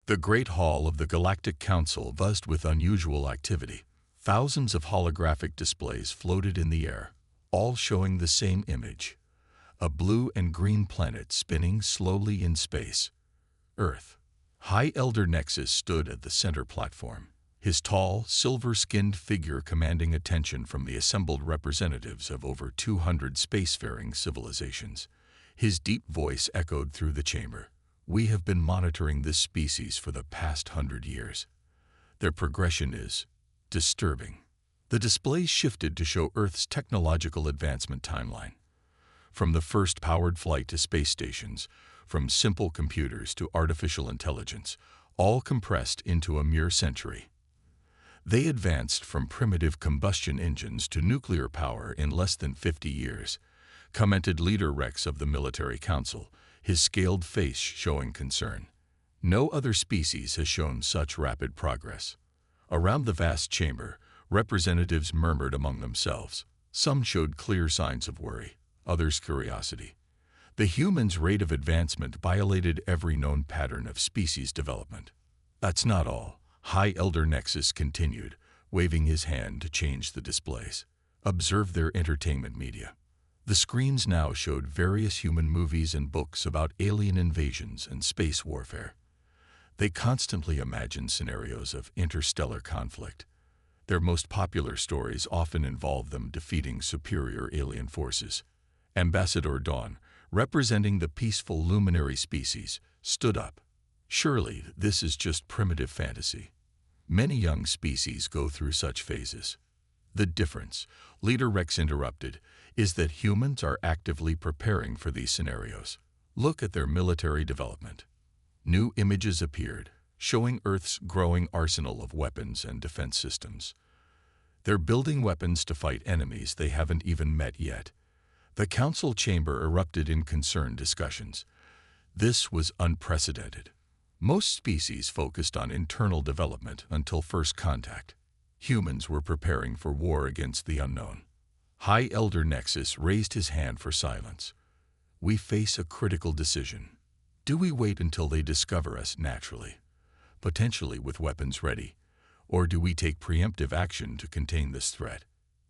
The Great Hall of the Galactic Council buzzed with unusual activity. Thousands of holographic displays floated in the air, all showing the same image: a blue and green planet spinning slowly in space. Earth. High Elder Nexus stood at the center platform, his tall, silver-skinned figure commanding attention from the assembled representatives of over 200 spacefaring civilizations. His deep voice echoed through the chamber. "We have been monitoring this species for the past 100 years. Their progression is disturbing." The displays shifted to show Earth's technological advancement timeline. From the first powered flight to space stations, from simple computers to artificial intelligence, all compressed into a mere century. They advanced from primitive combustion engines to nuclear power in less than 50 years, commented Leader Rex of the Military Council, his scaled face showing concern. No other species has shown such rapid progress. Around the vast chamber, representatives murmured among themselves. Some showed clear signs of worry, others curiosity. The humans' rate of advancement violated every known pattern of species development. That's not all. High Elder Nexus continued, waving his hand to change the displays. Observe their entertainment media. The screens now showed various human movies and books about alien invasions and space warfare. They constantly imagined scenarios of interstellar conflict. Their most popular stories often involve them defeating superior alien forces. Ambassador Dawn, representing the peaceful luminary species, stood up. "Surely this is just primitive fantasy. Many young species go through such phases." "The difference," Leader Rex interrupted, "is that humans are actively preparing for these scenarios. Look at their military development." New images appeared, showing Earth's growing arsenal of weapons and defense systems. They're building weapons to fight enemies they haven't even met yet. The council chamber erupted in concerned discussions. This was unprecedented. Most species focused on internal development until first contact. Humans were preparing for war against the unknown. High Elder Nexus raised his hand for silence. "We face a critical decision. Do we wait until they discover us naturally, potentially with weapons ready, or do we take preemptive action to contain this threat?"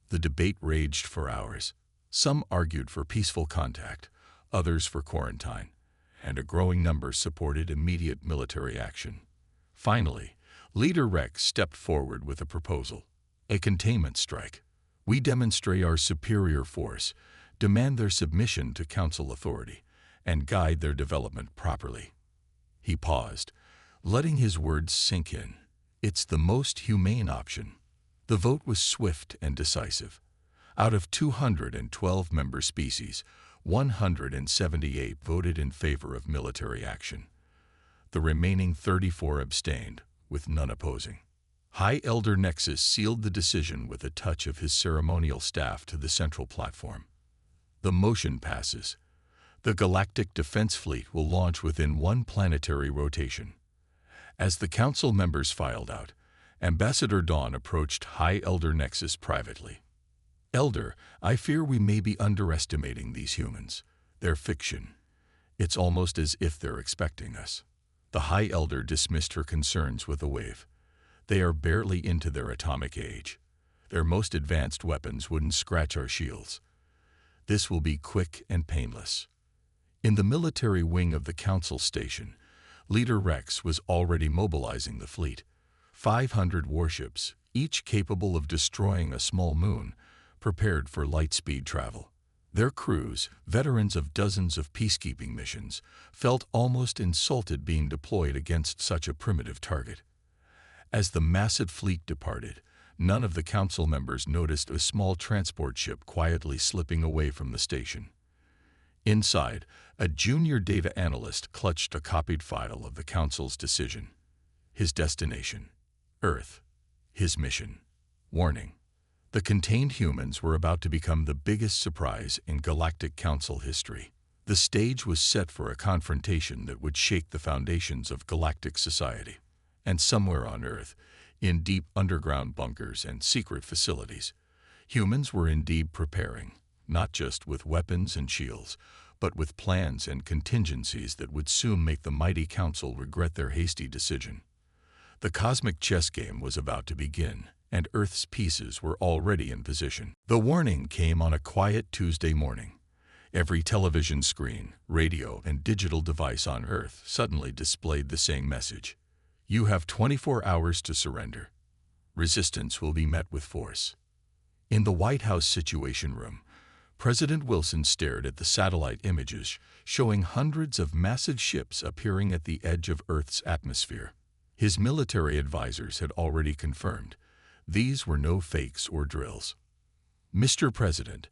The debate raged for hours. Some argued for peaceful contact, others for quarantine, and a growing number supported immediate military action. Finally, Leader Rex stepped forward with a proposal: a containment strike. "We demonstrate our superior force, demand their submission to council authority, and guide their development properly." He paused, letting his words sink in. "It's the most humane option." The vote was swift and decisive. Out of 212 member species, 178 voted in favor of military action. The remaining 34 abstained, with none opposing. High Elder Nexus sealed the decision with a touch of his ceremonial staff to the central platform. The motion passes. The Galactic Defense Fleet will launch within one planetary rotation. As the council members filed out, Ambassador Dawn approached High Elder Nexus privately. "Elder, I fear we may be underestimating these humans. They're fiction. It's almost as if they're expecting us." The High Elder dismissed her concerns with a wave. "They are barely into their atomic age. Their most advanced weapons wouldn't scratch our shields. This will be quick and painless." In the military wing of the council station, Leader Rex was already mobilizing the fleet. 500 warships, each capable of destroying a small moon, prepared for light-speed travel. Their crews, veterans of dozens of peacekeeping missions, felt almost insulted being deployed against such a primitive target. As the massive fleet departed, none of the council members noticed a small transport ship quietly slipping away from the station. Inside, a junior data analyst clutched a copied file of the council's decision. His destination: Earth. His mission: warning. The contained humans were about to become the biggest surprise in Galactic Council history. The stage was set for a confrontation that would shake the foundations of galactic society. And somewhere on Earth, in deep underground bunkers and secret facilities, humans were indeed preparing, not just with weapons and shields, but with plans and contingencies that would soon make the mighty council regret their hasty decision. The cosmic chess game was about to begin, and Earth's pieces were already in position. The warning came on a quiet Tuesday morning. Every television screen, radio, and digital device on Earth suddenly displayed the same message. You have 24 hours to surrender. Resistance will be met with force. In the White House Situation Room, President Wilson stared at the satellite images showing hundreds of massive ships appearing at the edge of Earth's atmosphere. His military advisors had already confirmed these were no fakes or drills. Mr. President,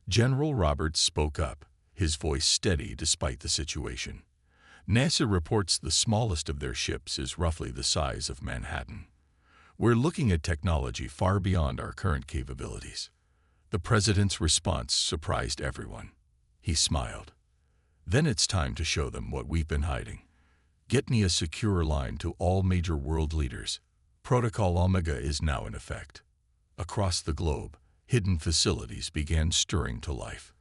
General Roberts spoke up, his voice steady despite the situation. NASA reports the smallest of their ships is roughly the size of Manhattan. We're looking at technology far beyond our current capabilities. The president's response surprised everyone. He smiled. Then it's time to show them what we've been hiding. Get me a secure line to all major world leaders. Protocol Omega is now in effect. Across the globe, hidden facilities began stirring to life.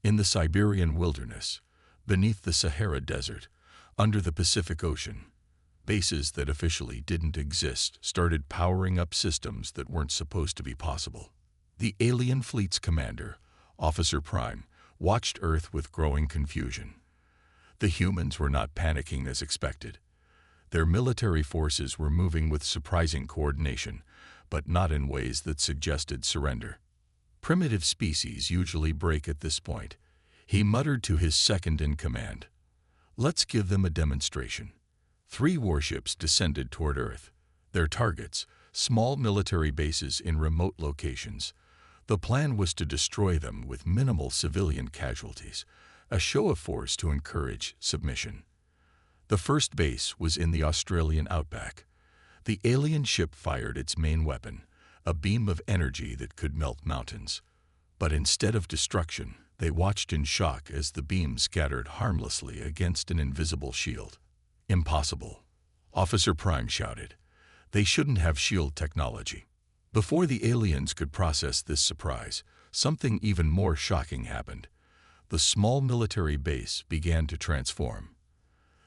In the Siberian wilderness, beneath the Sahara Desert, under the Pacific Ocean, bases that officially didn't exist started powering up systems that weren't supposed to be possible. The alien fleet's commander, Officer Prime, watched Earth with growing confusion. The humans were not panicking as expected. Their military forces were moving with surprising coordination, but not in ways that suggested surrender. Primitive species usually break at this point. He muttered to his second-in-command. Let's give them a demonstration. 3 warships descended toward Earth. Their targets, small military bases in remote locations. The plan was to destroy them with minimal civilian casualties, a show of force to encourage submission. The first base was in the Australian outback. The alien ship fired its main weapon, a beam of energy that could melt mountains. But instead of destruction, they watched in shock as the beam scattered harmlessly against an invisible shield. Impossible, Officer Prime shouted. They shouldn't have shield technology. Before the aliens could process this surprise, something even more shocking happened. The small military base began to transform.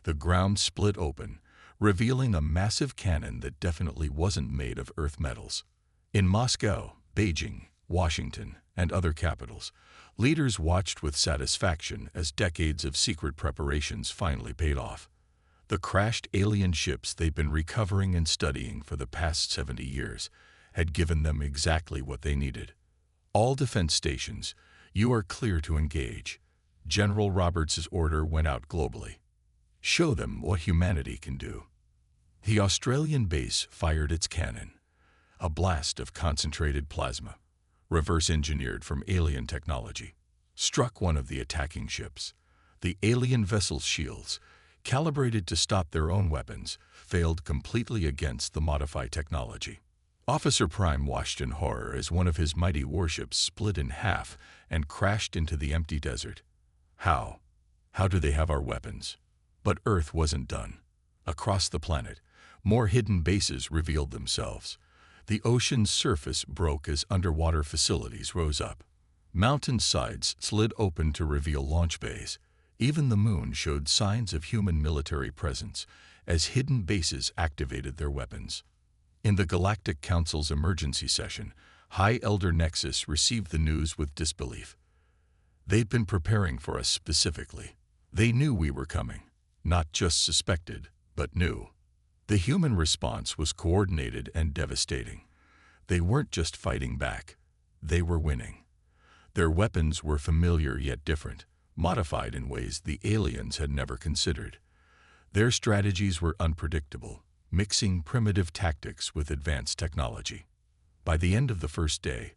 The ground split open, revealing a massive cannon that definitely wasn't made of Earth metals. In Moscow, Beijing, Washington, and other capitals, leaders watched with satisfaction as decades of secret preparations finally paid off. The crashed alien ships they'd been recovering and studying for the past 70 years had given them exactly what they needed. All defense stations, you are clear to engage. General Roberts' order went out globally. Show them what humanity can do. The Australian base fired its cannon. A blast of concentrated plasma, reverse-engineered from alien technology, struck one of the attacking ships. The alien vessel's shields, calibrated to stop their own weapons, failed completely against the modified technology. Officer Prime watched in horror as one of his mighty warships split in half and crashed into the empty desert. How? How do they have our weapons? But Earth wasn't done. Across the planet, more hidden bases revealed themselves. The ocean's surface broke as underwater facilities rose up. Mountain sides slid open to reveal launch bays. Even the moon showed signs of human military presence as hidden bases activated their weapons. In the Galactic Council's emergency session, High Elder Nexus received the news with disbelief. They'd been preparing for us specifically. They knew we were coming. Not just suspected, but knew. The human response was coordinated and devastating. They weren't just fighting back. They were winning. Their weapons were familiar yet different, modified in ways the aliens had never considered. Their strategies were unpredictable, mixing primitive tactics with advanced technology. By the end of the first day,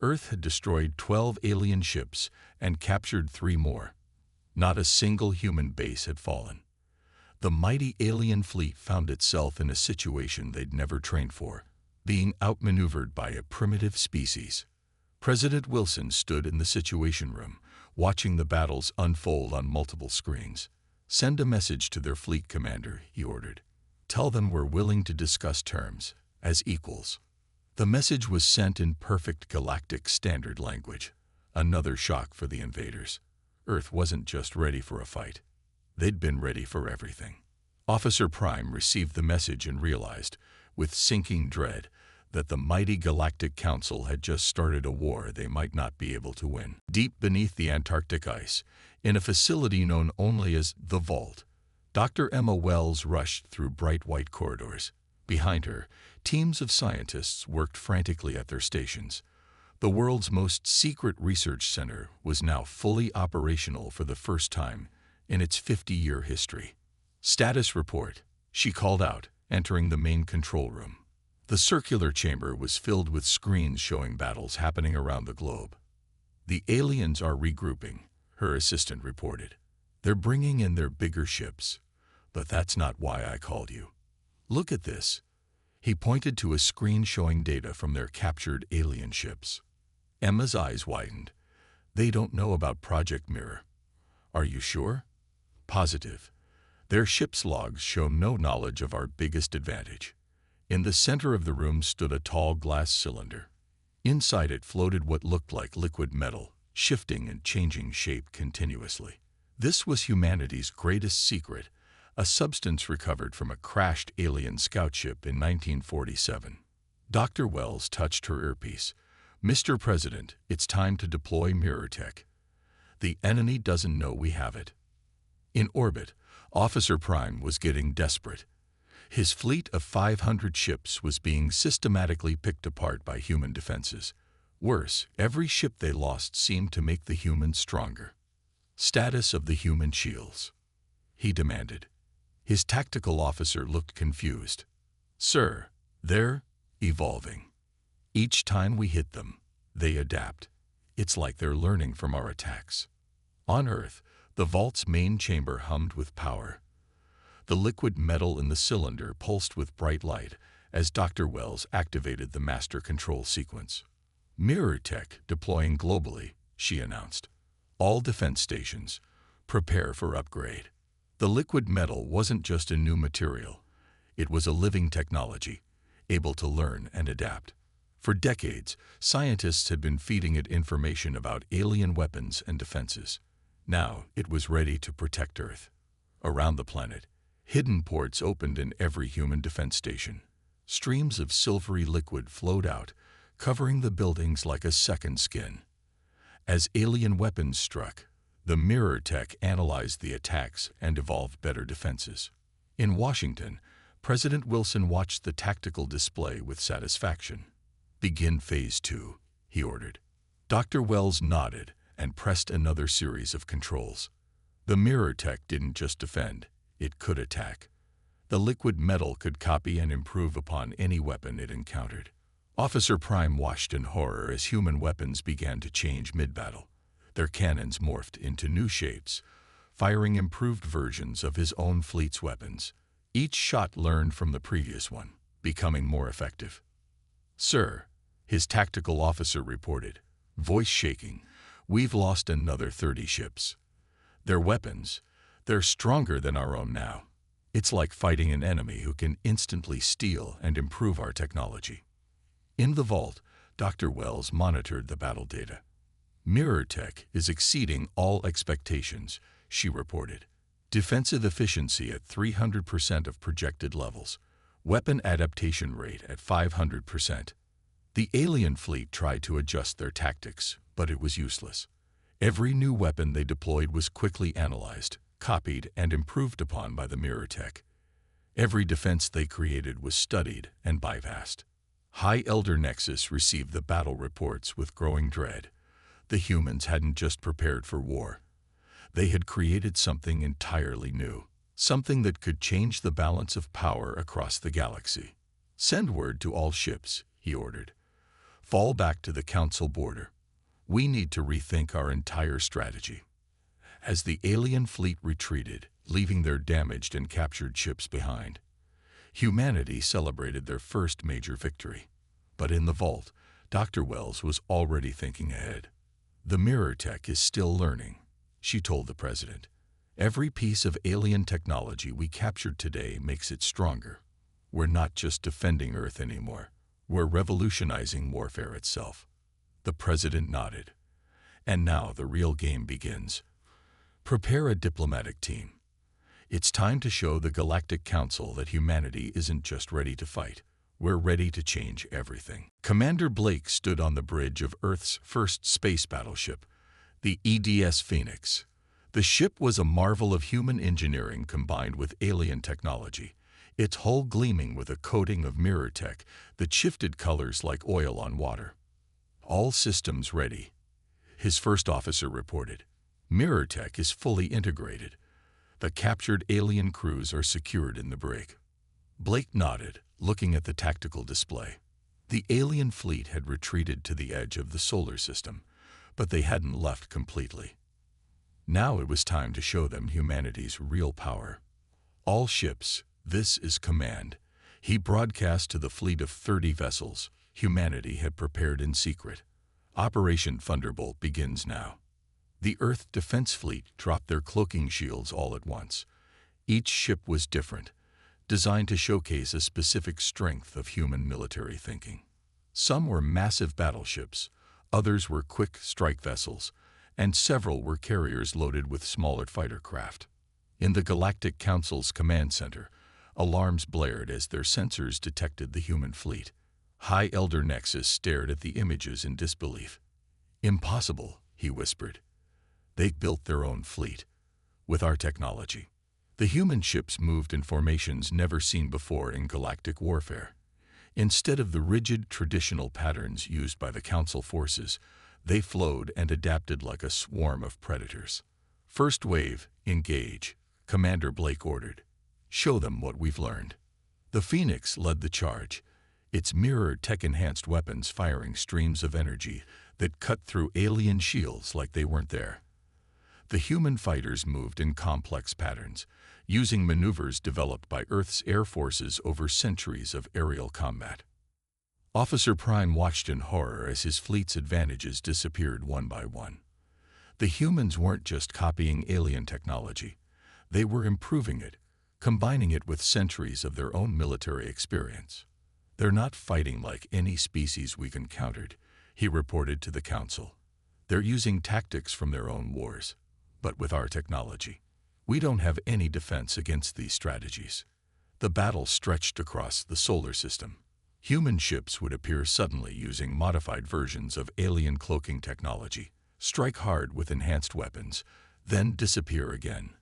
Earth had destroyed 12 alien ships and captured 3 more. Not a single human base had fallen. The mighty alien fleet found itself in a situation they'd never trained for, being outmaneuvered by a primitive species. President Wilson stood in the Situation Room, watching the battles unfold on multiple screens. Send a message to their fleet commander, he ordered. Tell them we're willing to discuss terms, as equals. The message was sent in perfect galactic standard language. Another shock for the invaders. Earth wasn't just ready for a fight. They'd been ready for everything. Officer Prime received the message and realized, with sinking dread, that the mighty Galactic Council had just started a war they might not be able to win. Deep beneath the Antarctic ice, in a facility known only as the Vault, Dr. Emma Wells rushed through bright white corridors. Behind her, teams of scientists worked frantically at their stations. The world's most secret research center was now fully operational for the first time in its 50-year history. "Status report," she called out, entering the main control room. The circular chamber was filled with screens showing battles happening around the globe. "The aliens are regrouping," her assistant reported. "They're bringing in their bigger ships. But that's not why I called you. Look at this." He pointed to a screen showing data from their captured alien ships. Emma's eyes widened. "They don't know about Project Mirror." "Are you sure?" "Positive. Their ship's logs show no knowledge of our biggest advantage." In the center of the room stood a tall glass cylinder. Inside it floated what looked like liquid metal, shifting and changing shape continuously. This was humanity's greatest secret, a substance recovered from a crashed alien scout ship in 1947. Dr. Wells touched her earpiece. "Mr. President, it's time to deploy mirror tech. The enemy doesn't know we have it." In orbit, Officer Prime was getting desperate. His fleet of 500 ships was being systematically picked apart by human defenses. Worse, every ship they lost seemed to make the humans stronger. "Status of the human shields," he demanded. His tactical officer looked confused. "Sir, they're evolving. Each time we hit them, they adapt. It's like they're learning from our attacks." On Earth, the Vault's main chamber hummed with power. The liquid metal in the cylinder pulsed with bright light as Dr. Wells activated the master control sequence. "Mirror tech deploying globally," she announced. "All defense stations, prepare for upgrade." The liquid metal wasn't just a new material. It was a living technology, able to learn and adapt. For decades, scientists had been feeding it information about alien weapons and defenses. Now it was ready to protect Earth. Around the planet, hidden ports opened in every human defense station. Streams of silvery liquid flowed out, covering the buildings like a second skin. As alien weapons struck, the mirror tech analyzed the attacks and evolved better defenses. In Washington, President Wilson watched the tactical display with satisfaction. "Begin Phase 2, he ordered. Dr. Wells nodded and pressed another series of controls. The mirror tech didn't just defend, it could attack. The liquid metal could copy and improve upon any weapon it encountered. Officer Prime watched in horror as human weapons began to change mid-battle. Their cannons morphed into new shapes, firing improved versions of his own fleet's weapons. Each shot learned from the previous one, becoming more effective. "Sir," his tactical officer reported, voice shaking, "we've lost another 30 ships. Their weapons, they're stronger than our own now. It's like fighting an enemy who can instantly steal and improve our technology." In the Vault, Dr. Wells monitored the battle data. "Mirror tech is exceeding all expectations," she reported. "Defensive efficiency at 300% of projected levels. Weapon adaptation rate at 500%. The alien fleet tried to adjust their tactics, but it was useless. Every new weapon they deployed was quickly analyzed, copied, and improved upon by the mirror tech. Every defense they created was studied and bypassed." High Elder Nexus received the battle reports with growing dread. The humans hadn't just prepared for war. They had created something entirely new, something that could change the balance of power across the galaxy. "Send word to all ships," he ordered. "Fall back to the Council border. We need to rethink our entire strategy." As the alien fleet retreated, leaving their damaged and captured ships behind, humanity celebrated their first major victory. But in the Vault, Dr. Wells was already thinking ahead. "The mirror tech is still learning," she told the president. "Every piece of alien technology we captured today makes it stronger. We're not just defending Earth anymore. We're revolutionizing warfare itself." The president nodded. "And now the real game begins. Prepare a diplomatic team. It's time to show the Galactic Council that humanity isn't just ready to fight. We're ready to change everything. Commander Blake stood on the bridge of Earth's first space battleship, the EDS Phoenix. The ship was a marvel of human engineering combined with alien technology, its hull gleaming with a coating of mirror tech that shifted colors like oil on water. All systems ready, his first officer reported. Mirror tech is fully integrated. The captured alien crews are secured in the brig. Blake nodded, looking at the tactical display. The alien fleet had retreated to the edge of the solar system, but they hadn't left completely. Now it was time to show them humanity's real power. All ships, this is command. He broadcast to the fleet of 30 vessels humanity had prepared in secret. Operation Thunderbolt begins now. The Earth Defense Fleet dropped their cloaking shields all at once. Each ship was different, designed to showcase a specific strength of human military thinking. Some were massive battleships, others were quick strike vessels, and several were carriers loaded with smaller fighter craft. In the Galactic Council's command center, alarms blared as their sensors detected the human fleet. High Elder Nexus stared at the images in disbelief. "Impossible," he whispered. "They built their own fleet. With our technology." The human ships moved in formations never seen before in galactic warfare. Instead of the rigid, traditional patterns used by the Council forces, they flowed and adapted like a swarm of predators. "First wave, engage," Commander Blake ordered. "Show them what we've learned." The Phoenix led the charge, its mirror tech-enhanced weapons firing streams of energy that cut through alien shields like they weren't there. The human fighters moved in complex patterns, using maneuvers developed by Earth's air forces over centuries of aerial combat. Officer Prime watched in horror as his fleet's advantages disappeared one by one. The humans weren't just copying alien technology. They were improving it, combining it with centuries of their own military experience. "They're not fighting like any species we've encountered," he reported to the Council. "They're using tactics from their own wars. But with our technology, we don't have any defense against these strategies." The battle stretched across the solar system. Human ships would appear suddenly using modified versions of alien cloaking technology, strike hard with enhanced weapons, then disappear again.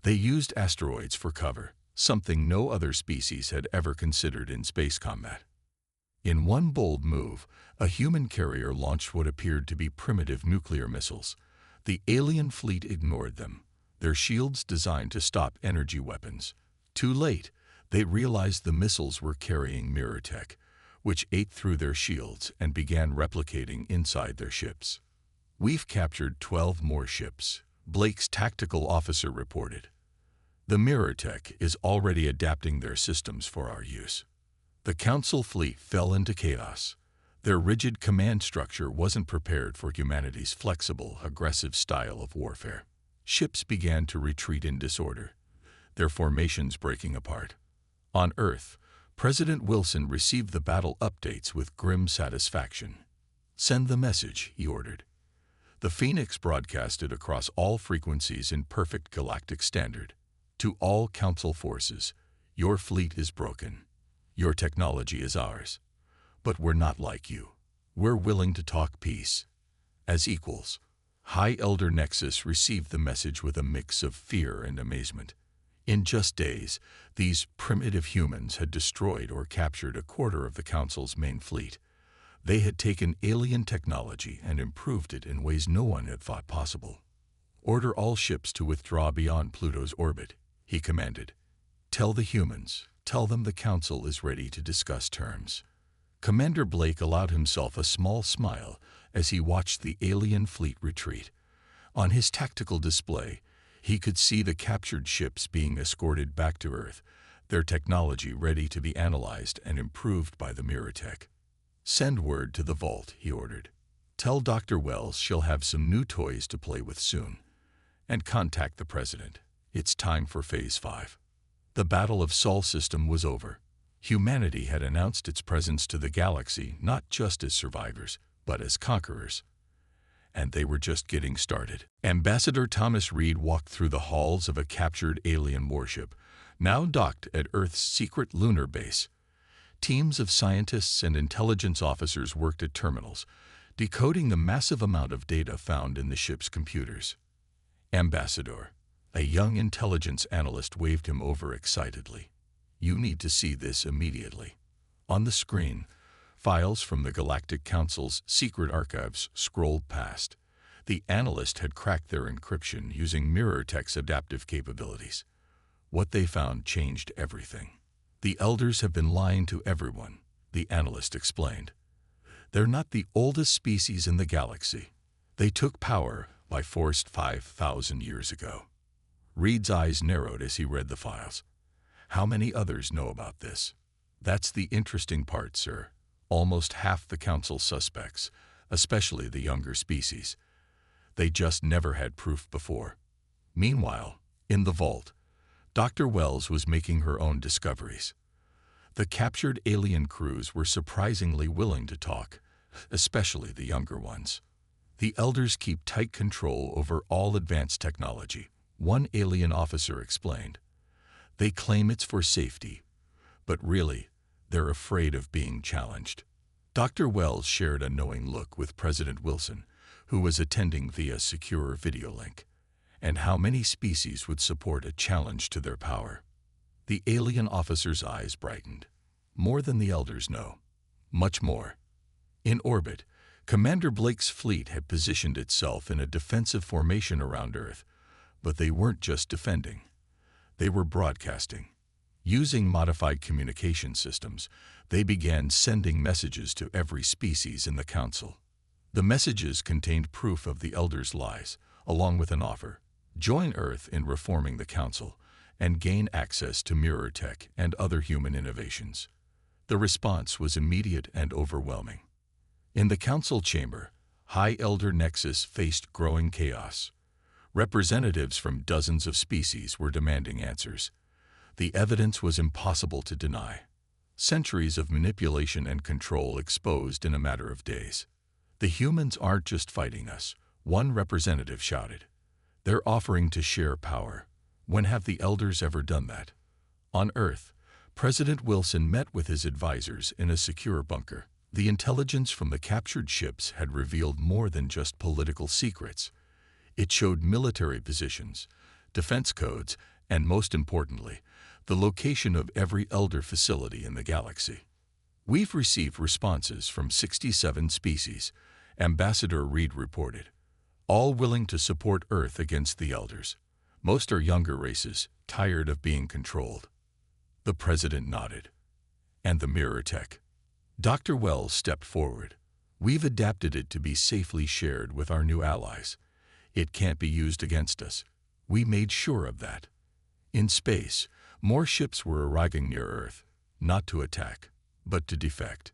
They used asteroids for cover, something no other species had ever considered in space combat. In one bold move, a human carrier launched what appeared to be primitive nuclear missiles. The alien fleet ignored them, their shields designed to stop energy weapons. Too late, they realized the missiles were carrying mirror tech, which ate through their shields and began replicating inside their ships. "We've captured 12 more ships," Blake's tactical officer reported. "The mirror tech is already adapting their systems for our use." The Council fleet fell into chaos. Their rigid command structure wasn't prepared for humanity's flexible, aggressive style of warfare. Ships began to retreat in disorder, their formations breaking apart. On Earth, President Wilson received the battle updates with grim satisfaction. "Send the message," he ordered. The Phoenix broadcasted across all frequencies in perfect galactic standard. "To all Council forces, your fleet is broken. Your technology is ours. But we're not like you. We're willing to talk peace. As equals." High Elder Nexus received the message with a mix of fear and amazement. In just days, these primitive humans had destroyed or captured a quarter of the Council's main fleet. They had taken alien technology and improved it in ways no one had thought possible. "Order all ships to withdraw beyond Pluto's orbit," he commanded. "Tell the humans, tell them the Council is ready to discuss terms." Commander Blake allowed himself a small smile as he watched the alien fleet retreat. On his tactical display, he could see the captured ships being escorted back to Earth, their technology ready to be analyzed and improved by the mirror tech. "Send word to the vault," he ordered. "Tell Dr. Wells she'll have some new toys to play with soon. And contact the President. It's time for Phase 5. The Battle of Sol System was over. Humanity had announced its presence to the galaxy not just as survivors, but as conquerors. And they were just getting started. Ambassador Thomas Reed walked through the halls of a captured alien warship, now docked at Earth's secret lunar base. Teams of scientists and intelligence officers worked at terminals, decoding the massive amount of data found in the ship's computers. Ambassador, a young intelligence analyst, waved him over excitedly. You need to see this immediately. On the screen, files from the Galactic Council's secret archives scrolled past. The analyst had cracked their encryption using MirrorTech's adaptive capabilities. What they found changed everything. The Elders have been lying to everyone, the analyst explained. They're not the oldest species in the galaxy. They took power by force 5,000 years ago. Reed's eyes narrowed as he read the files. How many others know about this? That's the interesting part, sir. Almost half the Council suspects, especially the younger species. They just never had proof before. Meanwhile, in the vault, Dr. Wells was making her own discoveries. The captured alien crews were surprisingly willing to talk, especially the younger ones. The Elders keep tight control over all advanced technology, one alien officer explained. They claim it's for safety, but really, they're afraid of being challenged. Dr. Wells shared a knowing look with President Wilson, who was attending via secure video link. And how many species would support a challenge to their power? The alien officer's eyes brightened. More than the Elders know. Much more. In orbit, Commander Blake's fleet had positioned itself in a defensive formation around Earth, but they weren't just defending. They were broadcasting. Using modified communication systems, they began sending messages to every species in the Council. The messages contained proof of the Elders' lies, along with an offer. Join Earth in reforming the Council and gain access to MirrorTech and other human innovations. The response was immediate and overwhelming. In the Council chamber, High Elder Nexus faced growing chaos. Representatives from dozens of species were demanding answers. The evidence was impossible to deny. Centuries of manipulation and control exposed in a matter of days. The humans aren't just fighting us, one representative shouted. They're offering to share power. When have the Elders ever done that? On Earth, President Wilson met with his advisors in a secure bunker. The intelligence from the captured ships had revealed more than just political secrets. It showed military positions, defense codes, and most importantly, the location of every Elder facility in the galaxy. We've received responses from 67 species, Ambassador Reed reported, all willing to support Earth against the Elders. Most are younger races, tired of being controlled. The President nodded. And the MirrorTech? Dr. Wells stepped forward. We've adapted it to be safely shared with our new allies. It can't be used against us. We made sure of that. In space, more ships were arriving near Earth, not to attack, but to defect.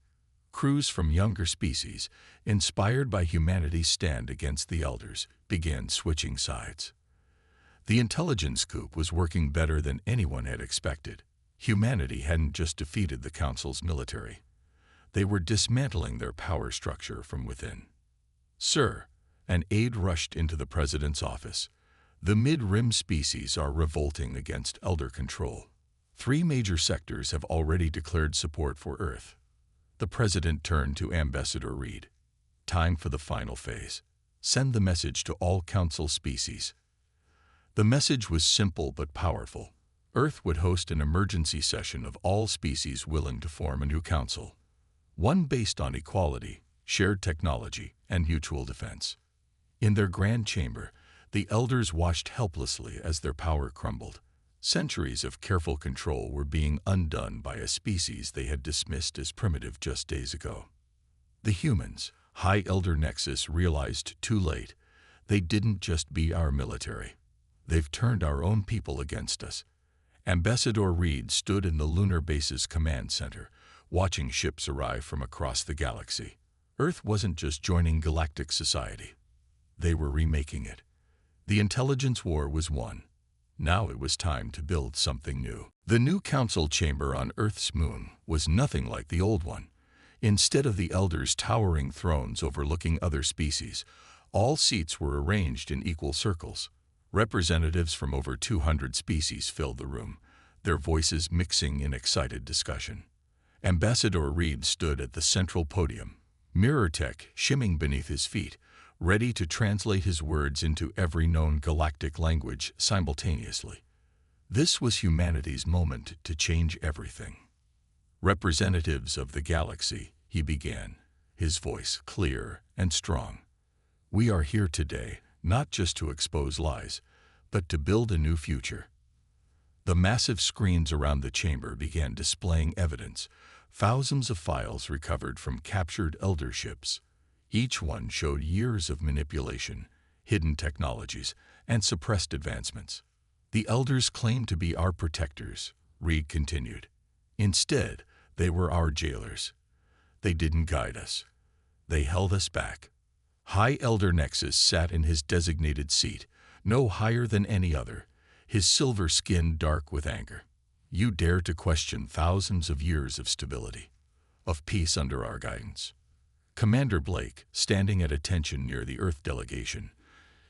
Crews from younger species, inspired by humanity's stand against the Elders, began switching sides. The intelligence coup was working better than anyone had expected. Humanity hadn't just defeated the Council's military. They were dismantling their power structure from within. Sir, an aide rushed into the President's office. The mid-rim species are revolting against Elder control. 3 major sectors have already declared support for Earth. The President turned to Ambassador Reed. Time for the final phase. Send the message to all Council species. The message was simple but powerful. Earth would host an emergency session of all species willing to form a new council. One based on equality, shared technology, and mutual defense. In their grand chamber, the Elders watched helplessly as their power crumbled. Centuries of careful control were being undone by a species they had dismissed as primitive just days ago. The humans, High Elder Nexus, realized too late, they didn't just be our military. They've turned our own people against us. Ambassador Reed stood in the lunar base's command center, watching ships arrive from across the galaxy. Earth wasn't just joining galactic society. They were remaking it. The intelligence war was won. Now it was time to build something new. The new council chamber on Earth's moon was nothing like the old one. Instead of the Elders' towering thrones overlooking other species, All seats were arranged in equal circles. Representatives from over 200 species filled the room, their voices mixing in excited discussion. Ambassador Reed stood at the central podium, mirror tech shimming beneath his feet, ready to translate his words into every known galactic language simultaneously. This was humanity's moment to change everything. Representatives of the galaxy, he began, his voice clear and strong. We are here today, not just to expose lies, but to build a new future. The massive screens around the chamber began displaying evidence, thousands of files recovered from captured elder ships. Each one showed years of manipulation, hidden technologies, and suppressed advancements. The elders claimed to be our protectors, Reed continued. Instead, they were our jailers. They didn't guide us. They held us back. High Elder Nexus sat in his designated seat, no higher than any other, his silver skin dark with anger. You dare to question thousands of years of stability, of peace under our guidance. Commander Blake, standing at attention near the Earth delegation,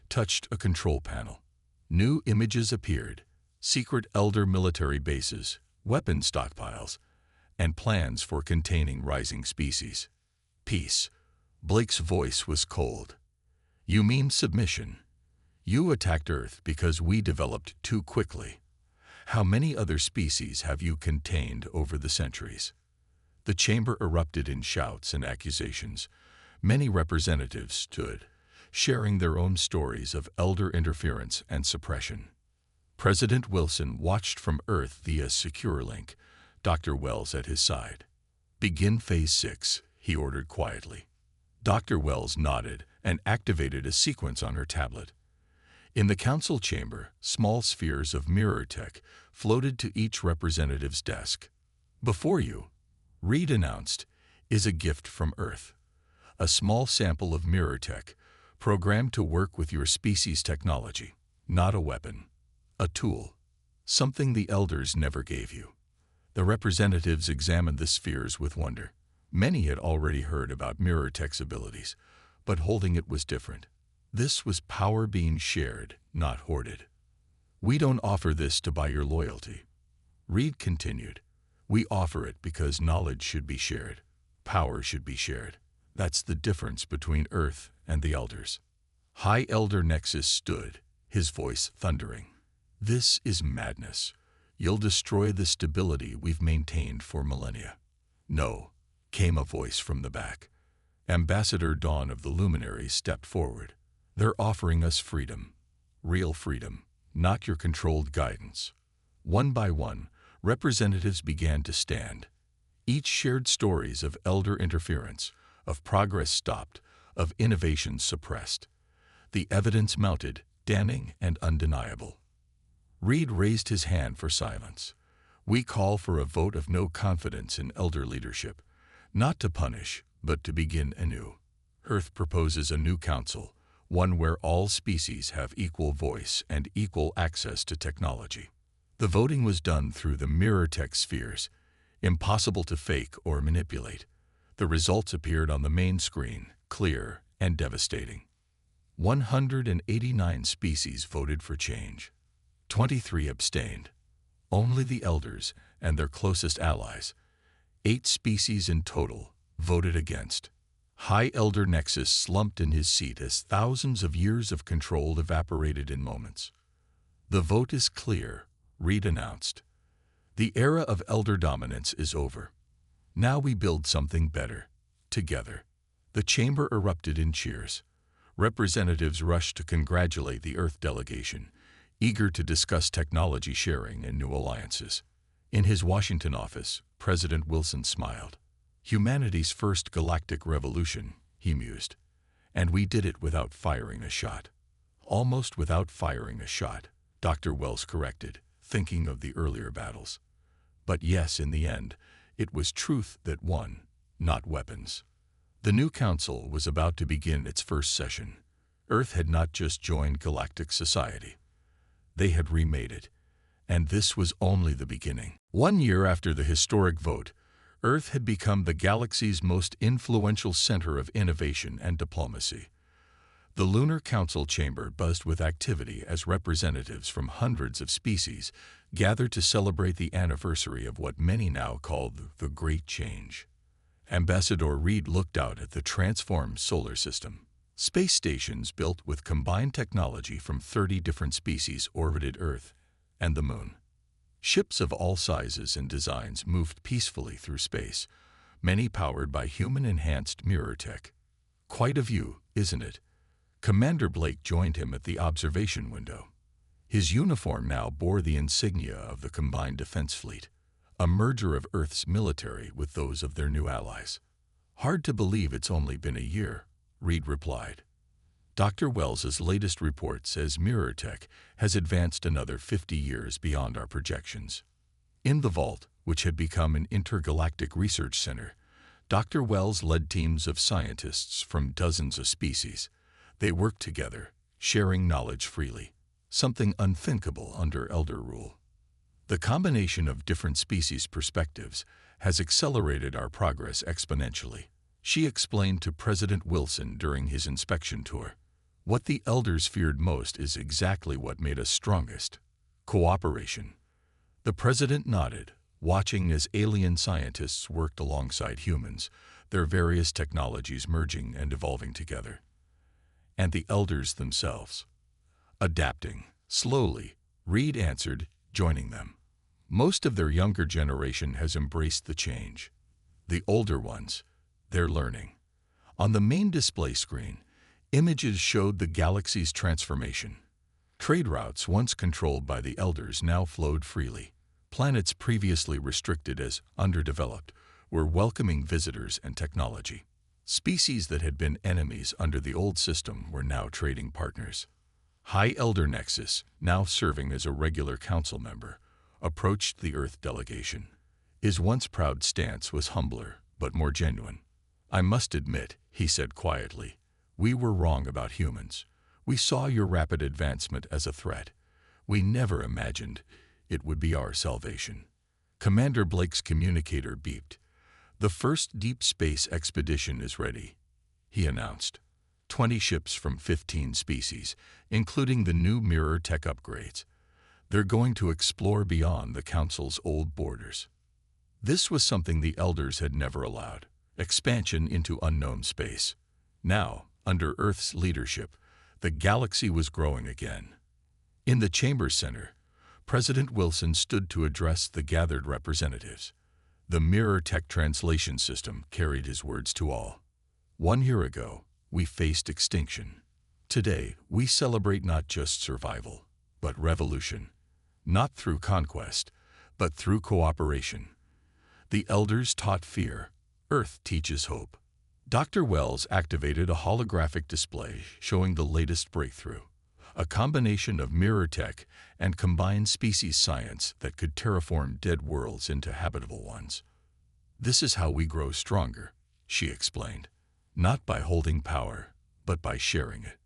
touched a control panel. New images appeared, secret Elder military bases, weapon stockpiles, and plans for containing rising species. Peace. Blake's voice was cold. You mean submission? You attacked Earth because we developed too quickly. How many other species have you contained over the centuries? The chamber erupted in shouts and accusations. Many representatives stood, sharing their own stories of elder interference and suppression. President Wilson watched from Earth via secure link, Dr. Wells at his side. Begin Phase 6, he ordered quietly. Dr. Wells nodded and activated a sequence on her tablet. In the council chamber, small spheres of mirror tech floated to each representative's desk. Before you, Reed announced, is a gift from Earth. A small sample of mirror tech, programmed to work with your species' technology. Not a weapon. A tool. Something the elders never gave you. The representatives examined the spheres with wonder. Many had already heard about mirror tech's abilities, but holding it was different. This was power being shared, not hoarded. We don't offer this to buy your loyalty. Reed continued. We offer it because knowledge should be shared. Power should be shared. That's the difference between Earth and the elders. High Elder Nexus stood, his voice thundering. This is madness. You'll destroy the stability we've maintained for millennia. No, came a voice from the back. Ambassador Dawn of the Luminaries stepped forward. They're offering us freedom. Real freedom, not your controlled guidance. One by one, representatives began to stand. Each shared stories of elder interference, of progress stopped, of innovation suppressed. The evidence mounted, damning and undeniable. Reed raised his hand for silence. We call for a vote of no confidence in elder leadership, not to punish, but to begin anew. Earth proposes a new council, one where all species have equal voice and equal access to technology. The voting was done through the mirror tech spheres, impossible to fake or manipulate. The results appeared on the main screen, clear and devastating. 189 species voted for change. 23 abstained. Only the elders and their closest allies, 8 species in total, voted against. High Elder Nexus slumped in his seat as thousands of years of control evaporated in moments. The vote is clear, Reed announced. The era of elder dominance is over. Now we build something better, together. The chamber erupted in cheers. Representatives rushed to congratulate the Earth delegation, eager to discuss technology sharing and new alliances. In his Washington office, President Wilson smiled. Humanity's first galactic revolution, he mused. And we did it without firing a shot. Almost without firing a shot, Dr. Wells corrected, thinking of the earlier battles. But yes, in the end, it was truth that won, not weapons. The new council was about to begin its first session. Earth had not just joined galactic society. They had remade it. And this was only the beginning. 1 year after the historic vote, Earth had become the galaxy's most influential center of innovation and diplomacy. The Lunar Council chamber buzzed with activity as representatives from hundreds of species gathered to celebrate the anniversary of what many now call the Great Change. Ambassador Reed looked out at the transformed solar system. Space stations built with combined technology from 30 different species orbited Earth and the Moon. Ships of all sizes and designs moved peacefully through space, many powered by human-enhanced mirror tech. Quite a view, isn't it? Commander Blake joined him at the observation window. His uniform now bore the insignia of the Combined Defense Fleet, a merger of Earth's military with those of their new allies. Hard to believe it's only been a year, Reed replied. Dr. Wells's latest report says mirror tech has advanced another 50 years beyond our projections. In the vault, which had become an intergalactic research center, Dr. Wells led teams of scientists from dozens of species. They worked together, sharing knowledge freely, something unthinkable under Elder rule. The combination of different species' perspectives has accelerated our progress exponentially, she explained to President Wilson during his inspection tour. What the Elders feared most is exactly what made us strongest: cooperation. The President nodded, watching as alien scientists worked alongside humans, their various technologies merging and evolving together. And the Elders themselves. Adapting, slowly, Reed answered, joining them. Most of their younger generation has embraced the change. The older ones, they're learning. On the main display screen, images showed the galaxy's transformation. Trade routes once controlled by the Elders now flowed freely. Planets previously restricted as underdeveloped were welcoming visitors and technology. Species that had been enemies under the old system were now trading partners. High Elder Nexus, now serving as a regular council member, approached the Earth delegation. His once proud stance was humbler, but more genuine. I must admit, he said quietly, we were wrong about humans. We saw your rapid advancement as a threat. We never imagined it would be our salvation. Commander Blake's communicator beeped. The first deep space expedition is ready, he announced. 20 ships from 15 species, including the new mirror tech upgrades. They're going to explore beyond the Council's old borders. This was something the Elders had never allowed: expansion into unknown space. Now, under Earth's leadership, the galaxy was growing again. In the Chamber Center, President Wilson stood to address the gathered representatives. The mirror tech translation system carried his words to all. 1 year ago, we faced extinction. Today, we celebrate not just survival, but revolution. Not through conquest, but through cooperation. The Elders taught fear. Earth teaches hope. Dr. Wells activated a holographic display showing the latest breakthrough, a combination of mirror tech and combined species science that could terraform dead worlds into habitable ones. This is how we grow stronger, she explained. Not by holding power, but by sharing it.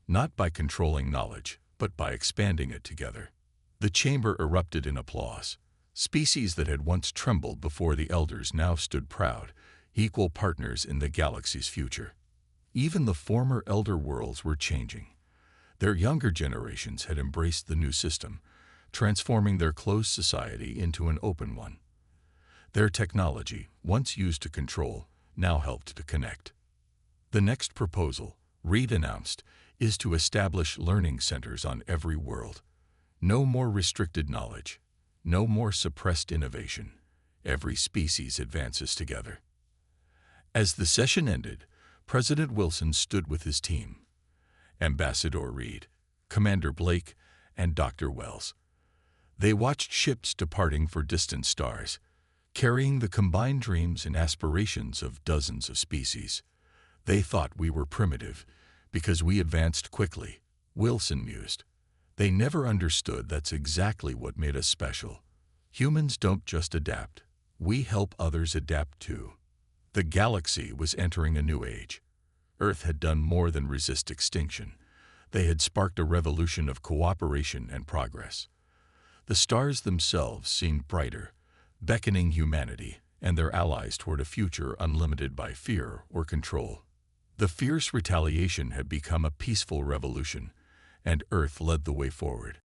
Not by controlling knowledge, but by expanding it together. The chamber erupted in applause. Species that had once trembled before the Elders now stood proud, equal partners in the galaxy's future. Even the former Elder worlds were changing. Their younger generations had embraced the new system, transforming their closed society into an open one. Their technology, once used to control, now helped to connect. The next proposal, Reed announced, is to establish learning centers on every world. No more restricted knowledge. No more suppressed innovation. Every species advances together. As the session ended, President Wilson stood with his team. Ambassador Reed, Commander Blake, and Dr. Wells. They watched ships departing for distant stars, carrying the combined dreams and aspirations of dozens of species. They thought we were primitive because we advanced quickly, Wilson mused. They never understood that's exactly what made us special. Humans don't just adapt. We help others adapt too. The galaxy was entering a new age. Earth had done more than resist extinction. They had sparked a revolution of cooperation and progress. The stars themselves seemed brighter, beckoning humanity and their allies toward a future unlimited by fear or control. The fierce retaliation had become a peaceful revolution, and Earth led the way forward.